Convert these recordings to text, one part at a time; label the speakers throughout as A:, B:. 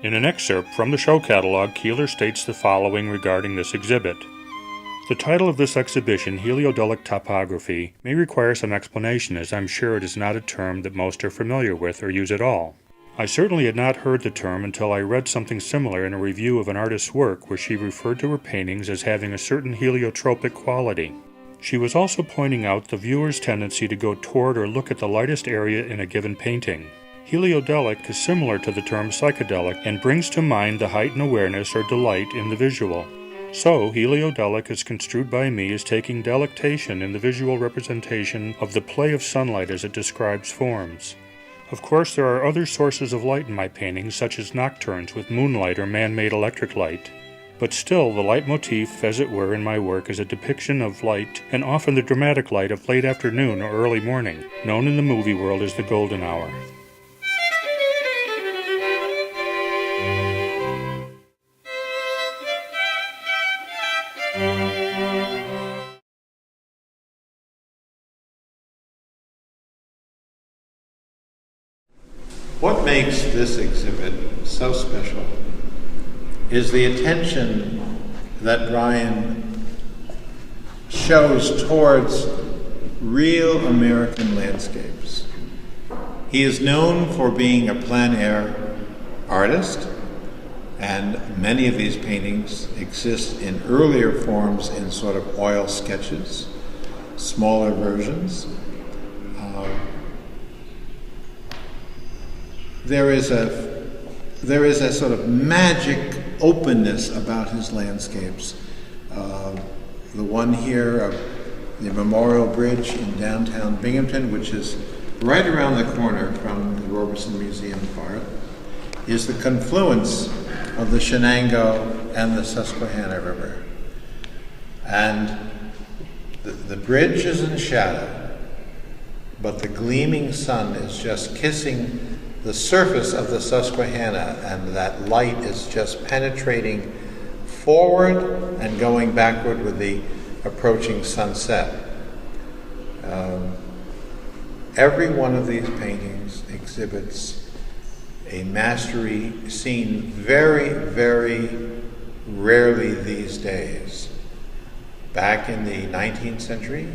A: In an excerpt from the show catalog, Keeler states the following regarding this exhibit. The title of this exhibition, Heliodolic Topography, may require some explanation, as I'm sure it is not a term that most are familiar with or use at all. I certainly had not heard the term until I read something similar in a review of an artist's work where she referred to her paintings as having a certain heliotropic quality. She was also pointing out the viewer's tendency to go toward or look at the lightest area in a given painting. Heliodolic is similar to the term psychedelic and brings to mind the heightened awareness or delight in the visual. So, heliodolic is construed by me as taking delectation in the visual representation of the play of sunlight as it describes forms. Of course, there are other sources of light in my paintings, such as nocturnes with moonlight or man-made electric light. But still, the leitmotif, as it were, in my work is a depiction of light, and often the dramatic light of late afternoon or early morning, known in the movie world as the golden hour.
B: What makes this exhibit so special is the attention that Brian shows towards real American landscapes. He is known for being a plein air artist, and many of these paintings exist in earlier forms in sort of oil sketches, smaller versions. There is a sort of magic openness about his landscapes. The one here of the Memorial Bridge in downtown Binghamton, which is right around the corner from the Roberson Museum of Art, is the confluence of the Shenango and the Susquehanna River. And the bridge is in shadow, but the gleaming sun is just kissing the surface of the Susquehanna, and that light is just penetrating forward and going backward with the approaching sunset. Every one of these paintings exhibits a mastery seen very, very rarely these days. Back in the 19th century,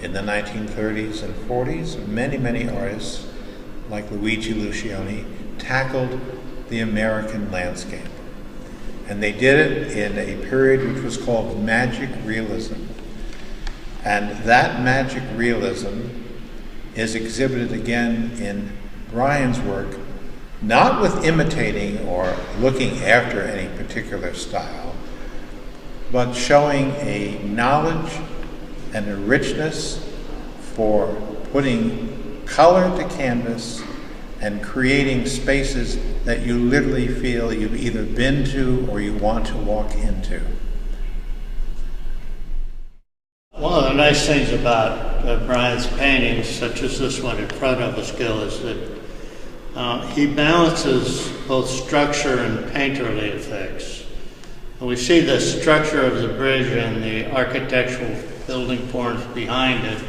B: in the 1930s and 40s, many artists like Luigi Lucioni, tackled the American landscape. And they did it in a period which was called magic realism. And that magic realism is exhibited again in Brian's work, not with imitating or looking after any particular style, but showing a knowledge and a richness for putting color to canvas and creating spaces that you literally feel you've either been to or you want to walk into.
C: One of the nice things about Brian's paintings, such as this one in front of us, Gill, is that he balances both structure and painterly effects. And we see the structure of the bridge and the architectural building forms behind it,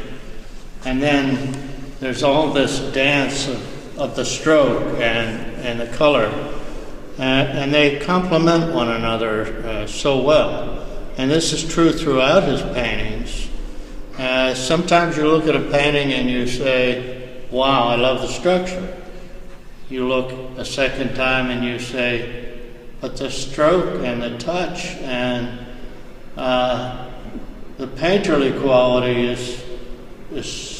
C: and then there's all this dance of the stroke and the color, and they complement one another so well. And this is true throughout his paintings. Sometimes you look at a painting and you say, wow, I love the structure. You look a second time and you say, but the stroke and the touch and the painterly quality is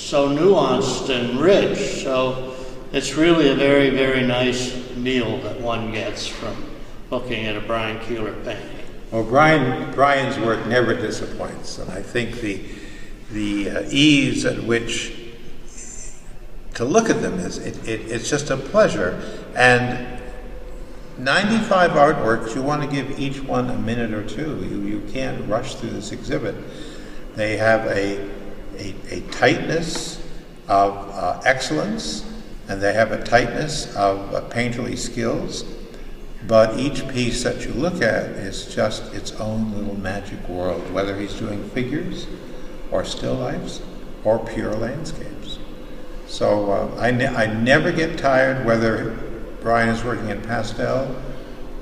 C: so nuanced and rich. So it's really a very, very nice meal that one gets from looking at a Brian Keeler painting.
B: Well, Brian's work never disappoints, and I think the ease at which to look at them it's just a pleasure. And 95 artworks, you want to give each one a minute or two. You can't rush through this exhibit. They have a tightness of excellence, and they have a tightness of painterly skills, but each piece that you look at is just its own little magic world, whether he's doing figures or still lifes or pure landscapes. So I never get tired, whether Brian is working in pastel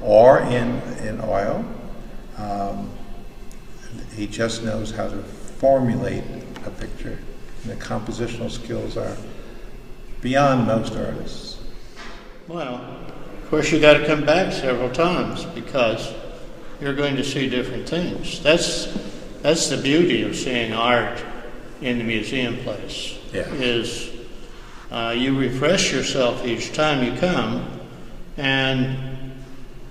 B: or in oil. He just knows how to formulate a picture. And the compositional skills are beyond most artists.
C: Well, of course, you got to come back several times because you're going to see different things. That's the beauty of seeing art in the museum place.
B: Yeah.
C: Is you refresh yourself each time you come, and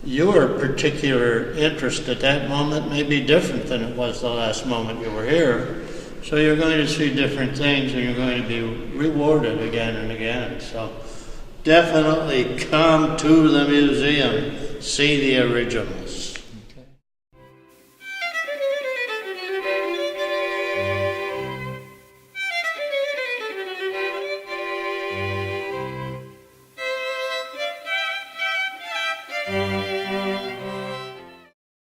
C: your particular interest at that moment may be different than it was the last moment you were here. So you're going to see different things, and you're going to be rewarded again and again. So definitely come to the museum, see the originals.
D: Okay.